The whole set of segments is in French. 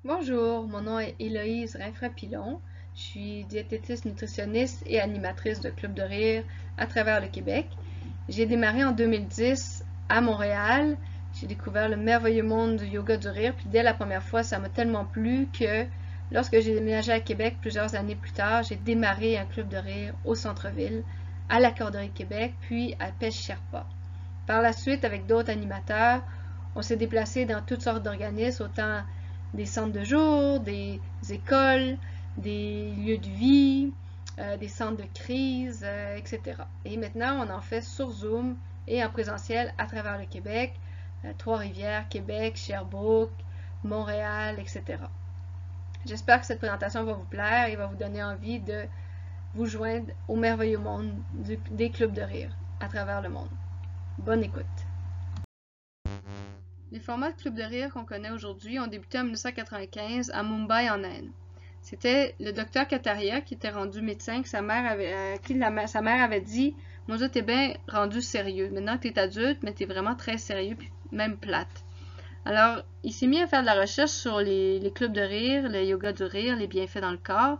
Bonjour, mon nom est Héloïse Rinfra-Pilon. Je suis diététiste nutritionniste et animatrice de Club de rire à travers le Québec. J'ai démarré en 2010 à Montréal. J'ai découvert le merveilleux monde du yoga du rire. Puis dès la première fois, ça m'a tellement plu que lorsque j'ai déménagé à Québec plusieurs années plus tard, j'ai démarré un club de rire au centre-ville, à la Corderie Québec, puis à Pêche-Sherpa. Par la suite, avec d'autres animateurs, on s'est déplacé dans toutes sortes d'organismes, autant des centres de jour, des écoles, des lieux de vie, des centres de crise, etc. Et maintenant, on en fait sur Zoom et en présentiel à travers le Québec, Trois-Rivières, Québec, Sherbrooke, Montréal, etc. J'espère que cette présentation va vous plaire et va vous donner envie de vous joindre au merveilleux monde des clubs de rire à travers le monde. Bonne écoute! Les formats de club de rire qu'on connaît aujourd'hui ont débuté en 1995 à Mumbai en Inde. C'était le docteur Kataria qui était rendu médecin, que sa mère avait dit « Mon Dieu, t'es bien rendu sérieux. Maintenant que t'es adulte, mais t'es vraiment très sérieux, puis même plate. » Alors, il s'est mis à faire de la recherche sur les clubs de rire, le yoga du rire, les bienfaits dans le corps.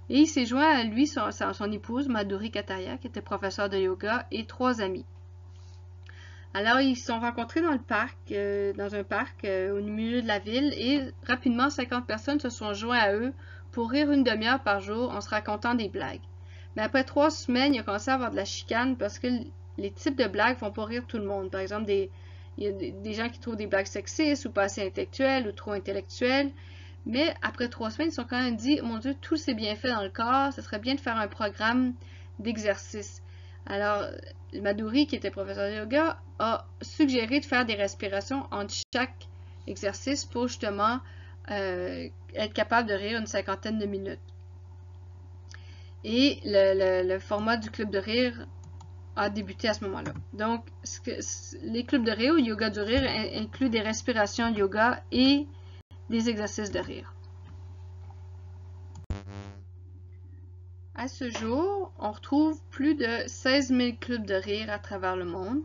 Et il s'est joint à lui, son épouse, Madhuri Kataria, qui était professeure de yoga, et 3 amis. Alors, ils se sont rencontrés dans un parc au milieu de la ville et rapidement, 50 personnes se sont joints à eux pour rire une demi-heure par jour en se racontant des blagues. Mais après 3 semaines, il a commencé à avoir de la chicane parce que les types de blagues font pas rire tout le monde. Par exemple, il y a des gens qui trouvent des blagues sexistes ou pas assez intellectuelles ou trop intellectuelles. Mais après 3 semaines, ils se sont quand même dit, mon Dieu, tout s'est bien fait dans le corps, ce serait bien de faire un programme d'exercice. Alors, Madhuri, qui était professeur de yoga, a suggéré de faire des respirations entre chaque exercice pour justement être capable de rire une 50aine de minutes. Et le format du club de rire a débuté à ce moment-là. Donc, les clubs de rire ou yoga du rire incluent des respirations yoga et des exercices de rire. À ce jour, on retrouve plus de 16 000 clubs de rire à travers le monde,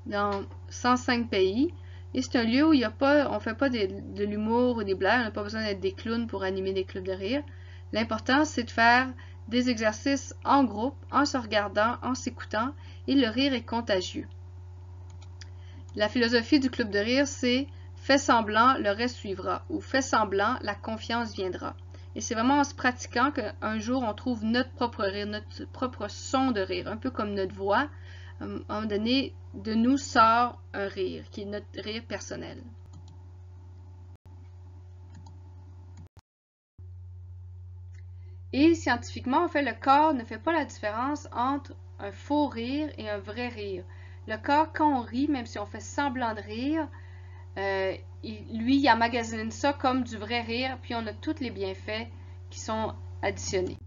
dans 105 pays. Et c'est un lieu où on ne fait pas de l'humour ou des blagues, on n'a pas besoin d'être des clowns pour animer des clubs de rire. L'important, c'est de faire des exercices en groupe, en se regardant, en s'écoutant, et le rire est contagieux. La philosophie du club de rire, c'est « fais semblant, le reste suivra » ou « fais semblant, la confiance viendra ». Et c'est vraiment en se pratiquant qu'un jour, on trouve notre propre rire, notre propre son de rire, un peu comme notre voix. À un moment donné, de nous sort un rire, qui est notre rire personnel. Et scientifiquement, en fait, le corps ne fait pas la différence entre un faux rire et un vrai rire. Le corps, quand on rit, même si on fait semblant de rire, lui, il emmagasine ça comme du vrai rire, puis on a tous les bienfaits qui sont additionnés.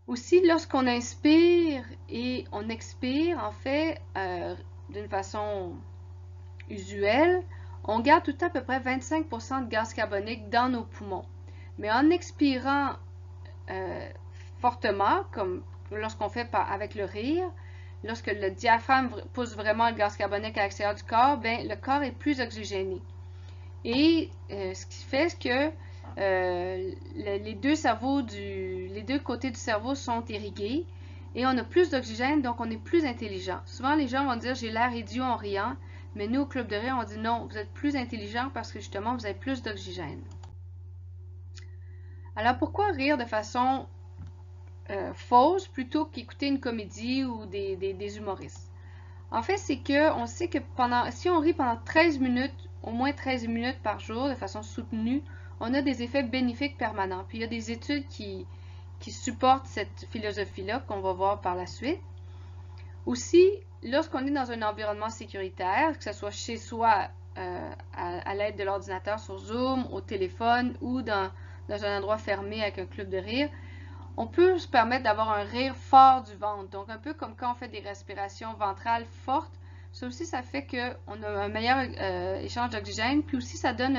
Aussi, lorsqu'on inspire et on expire, en fait, d'une façon usuelle, on garde tout le temps à peu près 25% de gaz carbonique dans nos poumons. Mais en expirant fortement, comme lorsqu'on fait avec le rire, lorsque le diaphragme pousse vraiment le gaz carbonique à l'extérieur du corps, ben, le corps est plus oxygéné. Et ce qui fait que les deux côtés du cerveau sont irrigués et on a plus d'oxygène, donc on est plus intelligent. Souvent, les gens vont dire « j'ai l'air idiot en riant », mais nous, au Club de rire, on dit « non, vous êtes plus intelligent parce que justement, vous avez plus d'oxygène ». Alors, pourquoi rire de façon fausse plutôt qu'écouter une comédie ou des humoristes? En fait, c'est qu'on sait que si on rit pendant 13 minutes, au moins 13 minutes par jour, de façon soutenue, on a des effets bénéfiques permanents. Puis il y a des études qui supportent cette philosophie-là, qu'on va voir par la suite. Aussi, lorsqu'on est dans un environnement sécuritaire, que ce soit chez soi, à l'aide de l'ordinateur sur Zoom, au téléphone ou dans un endroit fermé avec un club de rire, on peut se permettre d'avoir un rire fort du ventre. Donc, un peu comme quand on fait des respirations ventrales fortes. Ça aussi, ça fait qu'on a un meilleur échange d'oxygène. Puis aussi, ça donne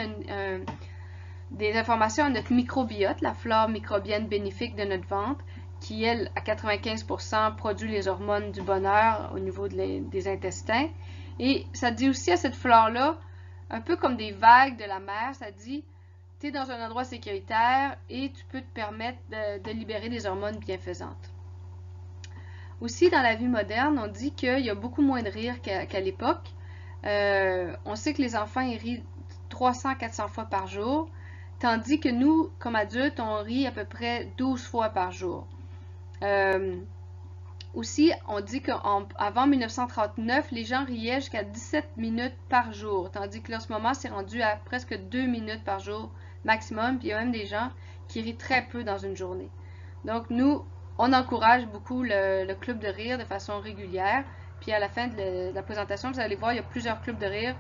des informations à notre microbiote, la flore microbienne bénéfique de notre ventre, qui, elle, à 95%, produit les hormones du bonheur au niveau des intestins. Et ça dit aussi à cette flore-là, un peu comme des vagues de la mer. Ça dit, tu es dans un endroit sécuritaire et tu peux te permettre de libérer des hormones bienfaisantes. Aussi, dans la vie moderne, on dit qu'il y a beaucoup moins de rire qu'à l'époque. On sait que les enfants ils rient 300-400 fois par jour, tandis que nous, comme adultes, on rit à peu près 12 fois par jour. Aussi, on dit qu'avant 1939, les gens riaient jusqu'à 17 minutes par jour, tandis que là, en ce moment, c'est rendu à presque 2 minutes par jour maximum, puis il y a même des gens qui rient très peu dans une journée. Donc, nous, on encourage beaucoup le club de rire de façon régulière, puis à la fin de la présentation, vous allez voir, il y a plusieurs clubs de rire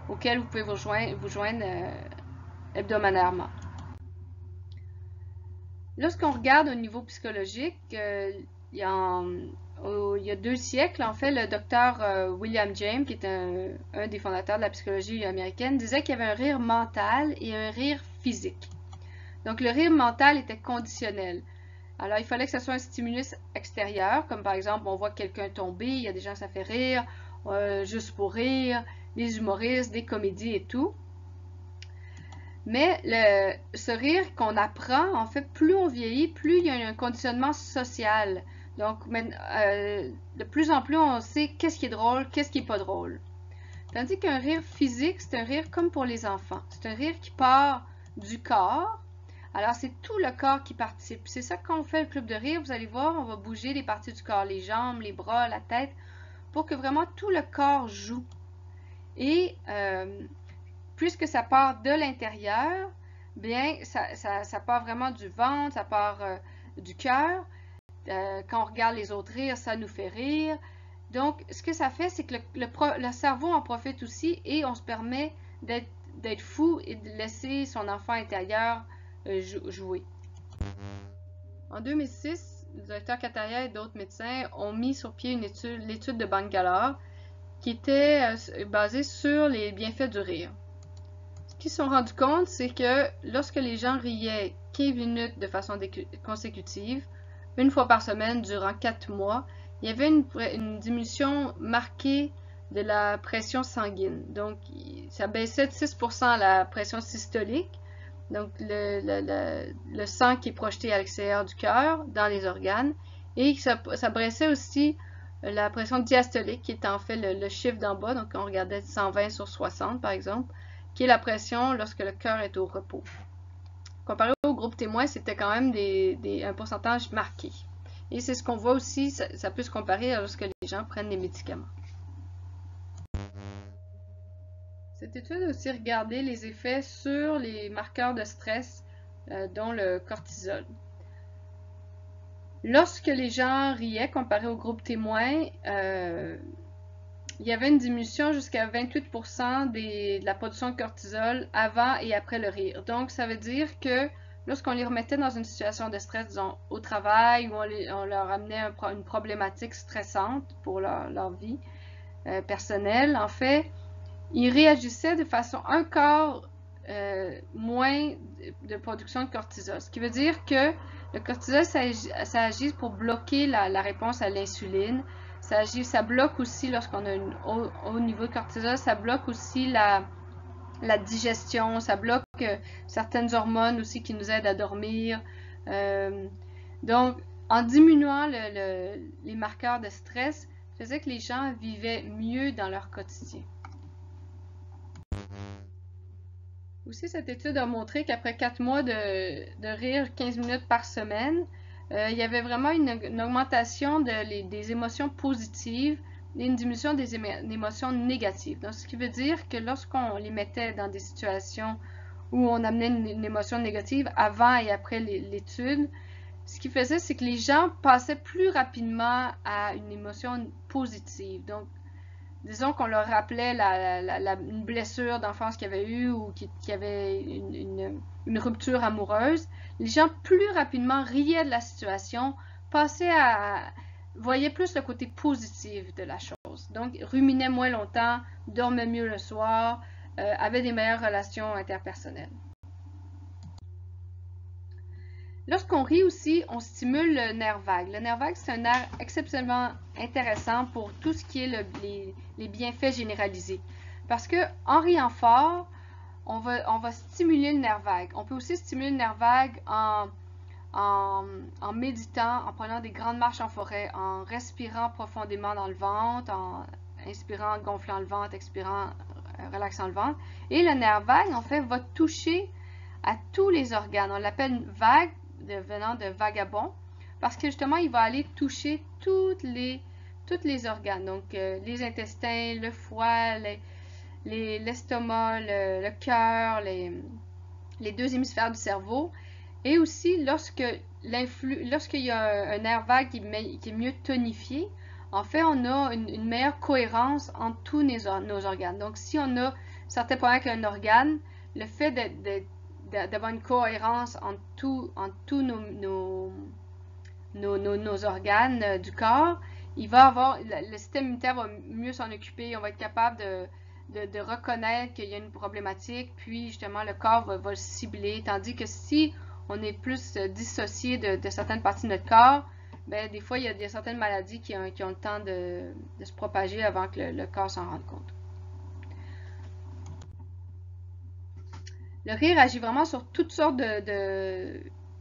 auxquels vous pouvez vous joindre hebdomadairement. Lorsqu'on regarde au niveau psychologique, il y a 2 siècles, en fait, le docteur William James, qui est un des fondateurs de la psychologie américaine, disait qu'il y avait un rire mental et un rire physique. Donc, le rire mental était conditionnel. Alors, il fallait que ce soit un stimulus extérieur, comme par exemple, on voit quelqu'un tomber, il y a des gens que ça fait rire, juste pour rire, les humoristes, des comédies et tout. Mais ce rire qu'on apprend, en fait, plus on vieillit, plus il y a un conditionnement social. Donc, de plus en plus, on sait qu'est-ce qui est drôle, qu'est-ce qui n'est pas drôle. Tandis qu'un rire physique, c'est un rire comme pour les enfants. C'est un rire qui part du corps. Alors, c'est tout le corps qui participe. C'est ça qu'on fait le club de rire. Vous allez voir, on va bouger les parties du corps, les jambes, les bras, la tête, pour que vraiment tout le corps joue. Et puisque ça part de l'intérieur, bien, ça part vraiment du ventre, ça part du cœur. Quand on regarde les autres rire, ça nous fait rire. Donc, ce que ça fait, c'est que le cerveau en profite aussi et on se permet d'être fou et de laisser son enfant intérieur jouer. En 2006, le docteur Kataria et d'autres médecins ont mis sur pied l'étude de Bangalore qui était basée sur les bienfaits du rire. Ce qu'ils se sont rendus compte, c'est que lorsque les gens riaient 15 minutes de façon consécutive, une fois par semaine durant 4 mois, il y avait une diminution marquée de la pression sanguine. Donc, ça baissait de 6% la pression systolique, donc le sang qui est projeté à l'extérieur du cœur, dans les organes, et ça baissait aussi la pression diastolique, qui est en fait le chiffre d'en bas, donc on regardait 120 sur 60 par exemple, qui est la pression lorsque le cœur est au repos. Comparé au groupe témoin, c'était quand même un pourcentage marqué. Et c'est ce qu'on voit aussi, ça peut se comparer lorsque les gens prennent des médicaments. Cette étude a aussi regardé les effets sur les marqueurs de stress, dont le cortisol. Lorsque les gens riaient, comparé au groupe témoin, il y avait une diminution jusqu'à 28% de la production de cortisol avant et après le rire. Donc, ça veut dire que lorsqu'on les remettait dans une situation de stress, disons, au travail, ou on leur amenait une problématique stressante pour leur vie personnelle, en fait, ils réagissaient de façon un quart moins de production de cortisol. Ce qui veut dire que le cortisol, ça agit pour bloquer la réponse à l'insuline. Ça bloque aussi, lorsqu'on a un haut niveau de cortisol, ça bloque aussi la digestion, ça bloque certaines hormones aussi qui nous aident à dormir. Donc, en diminuant les marqueurs de stress, ça faisait que les gens vivaient mieux dans leur quotidien. Aussi, cette étude a montré qu'après 4 mois de rire 15 minutes par semaine, il y avait vraiment une augmentation des émotions positives et une diminution des émotions négatives. Donc, ce qui veut dire que lorsqu'on les mettait dans des situations où on amenait une émotion négative avant et après l'étude, ce qui faisait, c'est que les gens passaient plus rapidement à une émotion positive. Donc, disons qu'on leur rappelait une blessure d'enfance qu'il y avait eu ou qu'il y avait une rupture amoureuse, les gens plus rapidement riaient de la situation, voyaient plus le côté positif de la chose. Donc, ruminaient moins longtemps, dormaient mieux le soir, avaient des meilleures relations interpersonnelles. Lorsqu'on rit aussi, on stimule le nerf vague. Le nerf vague, c'est un nerf exceptionnellement intéressant pour tout ce qui est les bienfaits généralisés. Parce que en riant fort, on va stimuler le nerf vague. On peut aussi stimuler le nerf vague en méditant, en prenant des grandes marches en forêt, en respirant profondément dans le ventre, en inspirant, en gonflant le ventre, expirant, relaxant le ventre. Et le nerf vague, en fait, va toucher à tous les organes. On l'appelle vague, venant de vagabond, parce que justement, il va aller toucher tous les organes. Donc, les intestins, le foie, l'estomac, le cœur, les deux hémisphères du cerveau. Et aussi, lorsqu'il y a un nerf vague qui est mieux tonifié, en fait, on a une meilleure cohérence entre tous nos organes. Donc, si on a certains problèmes avec un organe, le fait d'avoir une cohérence entre tous nos organes du corps, le système immunitaire va mieux s'en occuper. On va être capable de reconnaître qu'il y a une problématique, puis justement le corps va le cibler. Tandis que si on est plus dissocié de certaines parties de notre corps, ben, des fois il y a certaines maladies qui ont le temps de se propager avant que le corps s'en rende compte. Le rire agit vraiment sur toutes sortes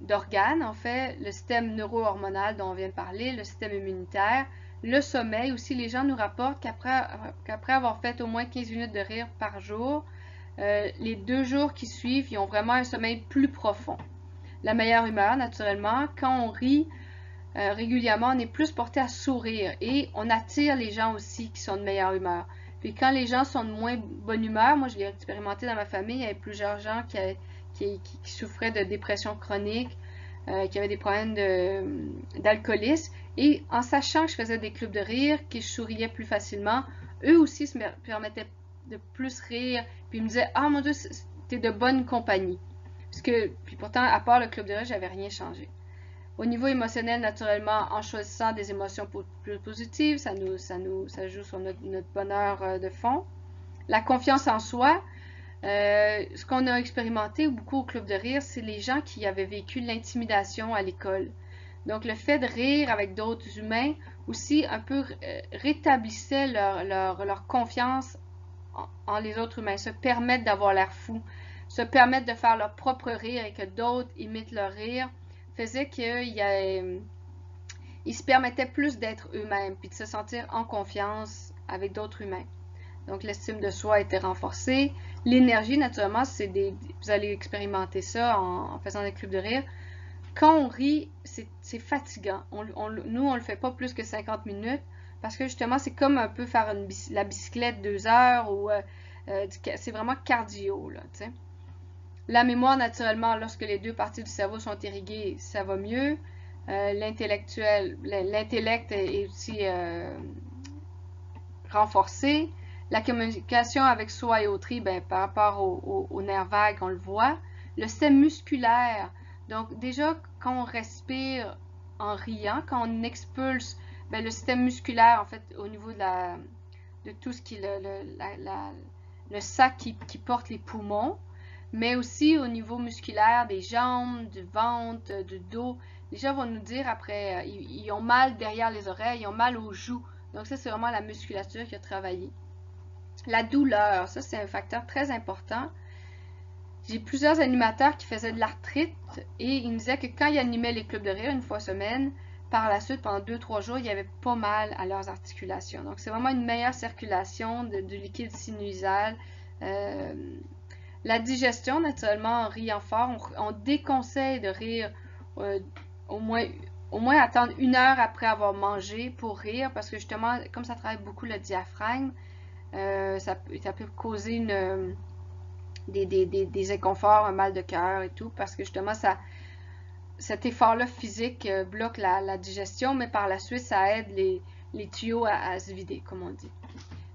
d'organes, en fait, le système neuro-hormonal dont on vient de parler, le système immunitaire, le sommeil. Aussi, les gens nous rapportent qu'après avoir fait au moins 15 minutes de rire par jour, les 2 jours qui suivent, ils ont vraiment un sommeil plus profond. La meilleure humeur, naturellement, quand on rit régulièrement, on est plus porté à sourire et on attire les gens aussi qui sont de meilleure humeur. Puis quand les gens sont de moins bonne humeur, moi je l'ai expérimenté dans ma famille, il y avait plusieurs gens qui souffraient de dépression chronique, qui avaient des problèmes d'alcoolisme. Et en sachant que je faisais des clubs de rire, que je souriais plus facilement, eux aussi se permettaient de plus rire. Puis ils me disaient « Ah mon Dieu, t'es de bonne compagnie. » Puis pourtant, à part le club de rire, j'avais rien changé. Au niveau émotionnel, naturellement, en choisissant des émotions plus positives, ça joue sur notre bonheur de fond. La confiance en soi, ce qu'on a expérimenté beaucoup au club de rire, c'est les gens qui avaient vécu l'intimidation à l'école. Donc le fait de rire avec d'autres humains aussi un peu rétablissait leur confiance en les autres humains, se permettre d'avoir l'air fou, se permettre de faire leur propre rire et que d'autres imitent leur rire, faisait qu'ils se permettaient plus d'être eux-mêmes puis de se sentir en confiance avec d'autres humains. Donc l'estime de soi était renforcée. L'énergie, naturellement, vous allez expérimenter ça en faisant des clubs de rire. Quand on rit, c'est fatigant. Nous, on le fait pas plus que 50 minutes parce que justement, c'est comme un peu faire la bicyclette 2 heures ou c'est vraiment cardio, là, tu sais. La mémoire, naturellement, lorsque les 2 parties du cerveau sont irriguées, ça va mieux. L'intellect est aussi renforcé. La communication avec soi et autrui, ben, par rapport au nerf vague, on le voit. Le système musculaire, donc déjà, quand on respire en riant, quand on expulse, ben, le système musculaire, en fait, au niveau de tout ce qui est le sac qui porte les poumons, mais aussi au niveau musculaire des jambes, du ventre, du dos. Les gens vont nous dire après, ils ont mal derrière les oreilles, ils ont mal aux joues. Donc ça, c'est vraiment la musculature qui a travaillé. La douleur, ça c'est un facteur très important. J'ai plusieurs animateurs qui faisaient de l'arthrite et ils me disaient que quand ils animaient les clubs de rire une fois semaine, par la suite, pendant 2-3 jours, il y avait pas mal à leurs articulations. Donc c'est vraiment une meilleure circulation du liquide sinusal. La digestion, naturellement, en riant fort, on déconseille de rire au moins attendre 1 heure après avoir mangé pour rire, parce que justement, comme ça travaille beaucoup le diaphragme, ça peut causer des inconforts, un mal de cœur et tout, parce que justement, cet effort-là physique bloque la digestion, mais par la suite, ça aide les tuyaux à se vider, comme on dit.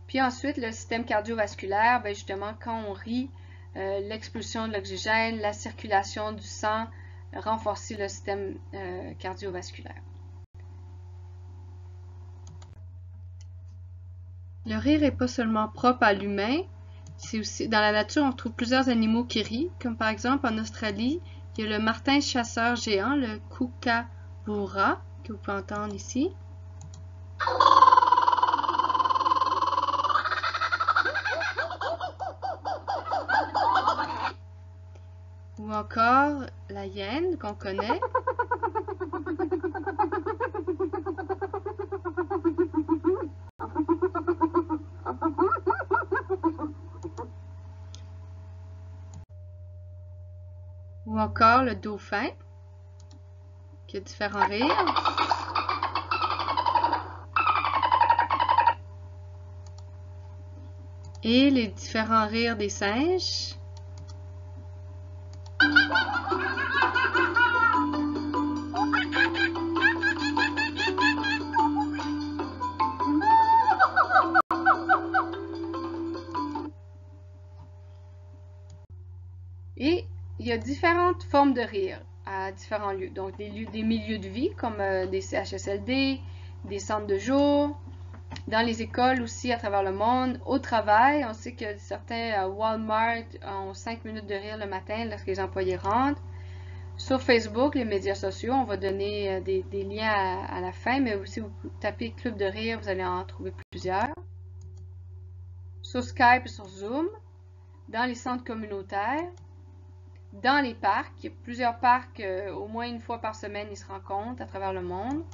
Puis ensuite, le système cardiovasculaire, ben justement, quand on rit, l'expulsion de l'oxygène, la circulation du sang, renforcer le système cardiovasculaire. Le rire n'est pas seulement propre à l'humain, c'est aussi dans la nature on trouve plusieurs animaux qui rient, comme par exemple en Australie, il y a le martin chasseur géant, le kookaburra, que vous pouvez entendre ici. ou encore la hyène qu'on connaît. Ou encore le dauphin, qui a différents rires. Et les différents rires des singes. Et il y a différentes formes de rire à différents lieux. Donc des milieux de vie comme des CHSLD, des centres de jour, dans les écoles aussi à travers le monde, au travail. On sait que certains Walmart ont 5 minutes de rire le matin lorsque les employés rentrent. Sur Facebook, les médias sociaux, on va donner des liens à la fin, mais aussi vous tapez Club de rire, vous allez en trouver plusieurs. Sur Skype et sur Zoom, dans les centres communautaires, dans les parcs. Il y a plusieurs parcs, au moins une fois par semaine, ils se rencontrent à travers le monde.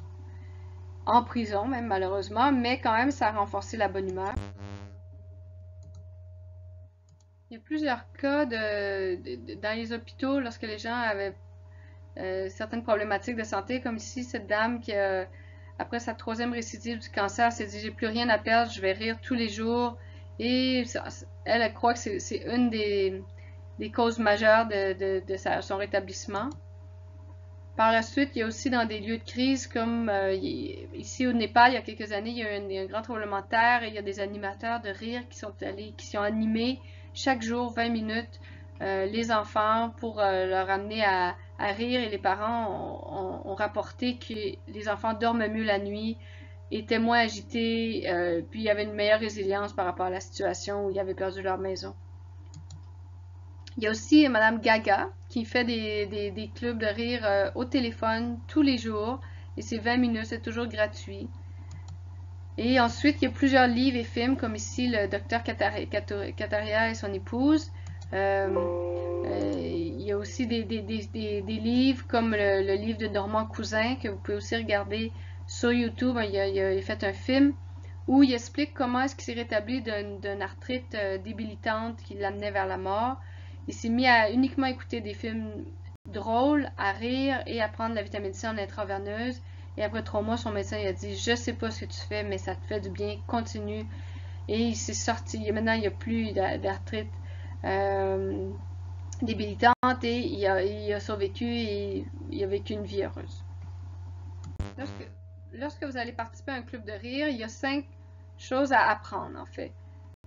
En prison même, malheureusement, mais quand même, ça a renforcé la bonne humeur. Il y a plusieurs cas dans les hôpitaux, lorsque les gens avaient certaines problématiques de santé, comme ici, cette dame qui, après sa 3e récidive du cancer, s'est dit « j'ai plus rien à perdre, je vais rire tous les jours ». Et elle croit que c'est une des causes majeures de son rétablissement. Par la suite, il y a aussi dans des lieux de crise comme ici au Népal, il y a quelques années, il y a eu un grand tremblement de terre et il y a des animateurs de rire qui sont animés chaque jour 20 minutes les enfants pour leur amener à rire, et les parents ont rapporté que les enfants dorment mieux la nuit, étaient moins agités, puis il y avait une meilleure résilience par rapport à la situation où ils avaient perdu leur maison. Il y a aussi Madame Gaga qui fait des clubs de rire au téléphone tous les jours, et c'est 20 minutes, c'est toujours gratuit. Et ensuite, il y a plusieurs livres et films, comme ici le docteur Kataria et son épouse. Il y a aussi des livres comme le livre de Normand Cousin que vous pouvez aussi regarder sur YouTube. Il a fait un film où il explique comment est-ce qu'il s'est rétabli d'une arthrite débilitante qui l'amenait vers la mort. Il s'est mis à uniquement écouter des films drôles, à rire et à prendre la vitamine C en intraveineuse. Et après 3 mois, son médecin il a dit « Je sais pas ce que tu fais, mais ça te fait du bien, continue. » Et il s'est sorti. Maintenant, il n'y a plus d'arthrite débilitante et il a survécu et il a vécu une vie heureuse. Lorsque vous allez participer à un club de rire, il y a 5 choses à apprendre en fait.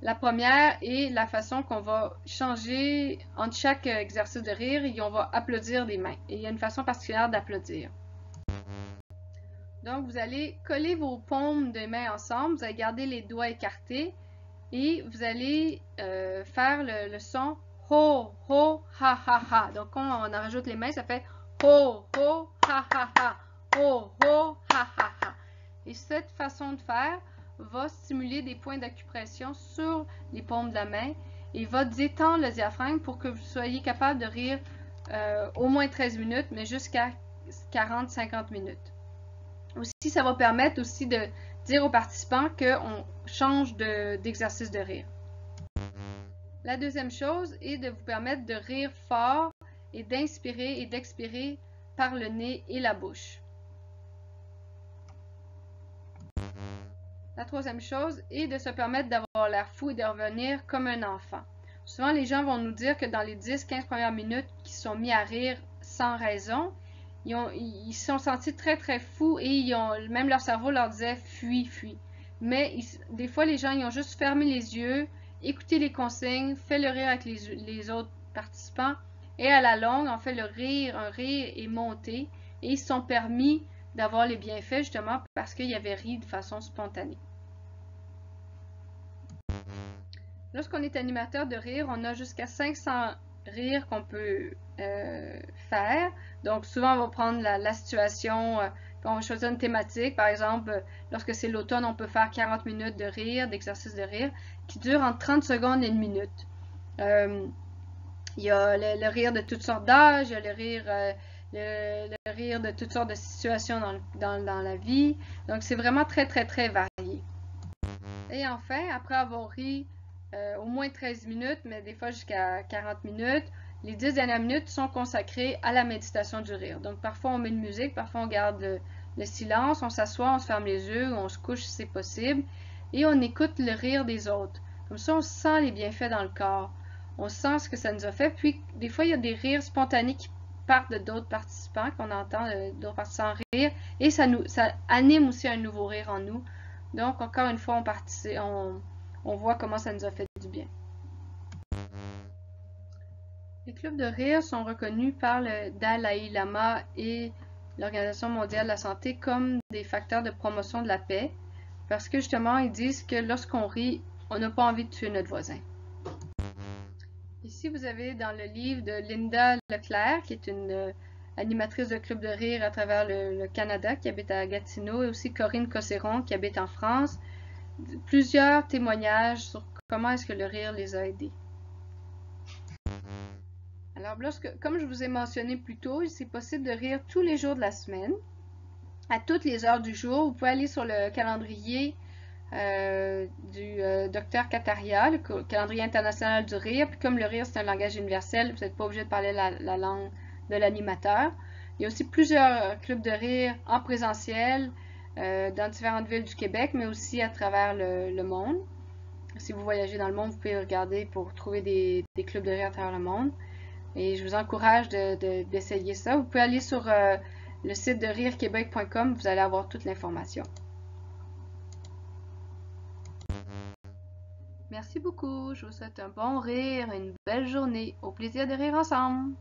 La première est la façon qu'on va changer entre chaque exercice de rire et on va applaudir des mains. Et il y a une façon particulière d'applaudir. Donc, vous allez coller vos paumes de mains ensemble, vous allez garder les doigts écartés et vous allez faire le son ho, ho, ha, ha, ha. Donc, quand on en rajoute les mains, ça fait ho, ho, ha, ha, ha, ho, ho, ha, ha, ha. Et cette façon de faire va stimuler des points d'acupression sur les paumes de la main et va détendre le diaphragme pour que vous soyez capable de rire au moins 13 minutes, mais jusqu'à 40-50 minutes. Aussi, ça va permettre aussi de dire aux participants qu'on change d'exercice de rire. La deuxième chose est de vous permettre de rire fort et d'inspirer et d'expirer par le nez et la bouche. La troisième chose est de se permettre d'avoir l'air fou et de revenir comme un enfant. Souvent, les gens vont nous dire que dans les 10-15 premières minutes qu'ils se sont mis à rire sans raison, ils se sont sentis très très fous et même leur cerveau leur disait « fuis, fuis ». Mais des fois, les gens ils ont juste fermé les yeux, écouté les consignes, fait le rire avec les autres participants et à la longue, en fait, un rire est monté et ils se sont permis d'avoir les bienfaits justement parce qu'ils avaient ri de façon spontanée. Lorsqu'on est animateur de rire, on a jusqu'à 500 rires qu'on peut faire. Donc souvent on va prendre la situation, on va choisir une thématique. Par exemple, lorsque c'est l'automne, on peut faire 40 minutes de rire, d'exercice de rire, qui dure entre 30 secondes et 1 minute. Il y a le rire de toutes sortes d'âges, il y a le rire de toutes sortes de situations dans la vie. Donc, c'est vraiment très, très, très varié. Et enfin, après avoir ri au moins 13 minutes, mais des fois jusqu'à 40 minutes, les 10 dernières minutes sont consacrées à la méditation du rire. Donc, parfois, on met une musique, parfois, on garde le silence, on s'assoit, on se ferme les yeux, on se couche si c'est possible, et on écoute le rire des autres. Comme ça, on sent les bienfaits dans le corps. On sent ce que ça nous a fait. Puis, des fois, il y a des rires spontanés qui partent de d'autres participants, qu'on entend d'autres participants rire, et ça anime aussi un nouveau rire en nous. Donc, encore une fois, on voit comment ça nous a fait du bien. Les clubs de rire sont reconnus par le Dalai Lama et l'Organisation mondiale de la santé comme des facteurs de promotion de la paix, parce que justement, ils disent que lorsqu'on rit, on n'a pas envie de tuer notre voisin. Ici, vous avez dans le livre de Linda Leclerc, qui est une animatrice de club de rire à travers le Canada, qui habite à Gatineau, et aussi Corinne Cosséron, qui habite en France, plusieurs témoignages sur comment est-ce que le rire les a aidés. Alors, comme je vous ai mentionné plus tôt, c'est possible de rire tous les jours de la semaine, à toutes les heures du jour. Vous pouvez aller sur le calendrier du Dr Kataria, le calendrier international du rire. Puis comme le rire, c'est un langage universel, vous n'êtes pas obligé de parler la langue de l'animateur. Il y a aussi plusieurs clubs de rire en présentiel dans différentes villes du Québec, mais aussi à travers le monde. Si vous voyagez dans le monde, vous pouvez regarder pour trouver des clubs de rire à travers le monde. Et je vous encourage d'essayer ça. Vous pouvez aller sur le site de rirequebec.com, vous allez avoir toute l'information. Merci beaucoup. Je vous souhaite un bon rire et une belle journée. Au plaisir de rire ensemble.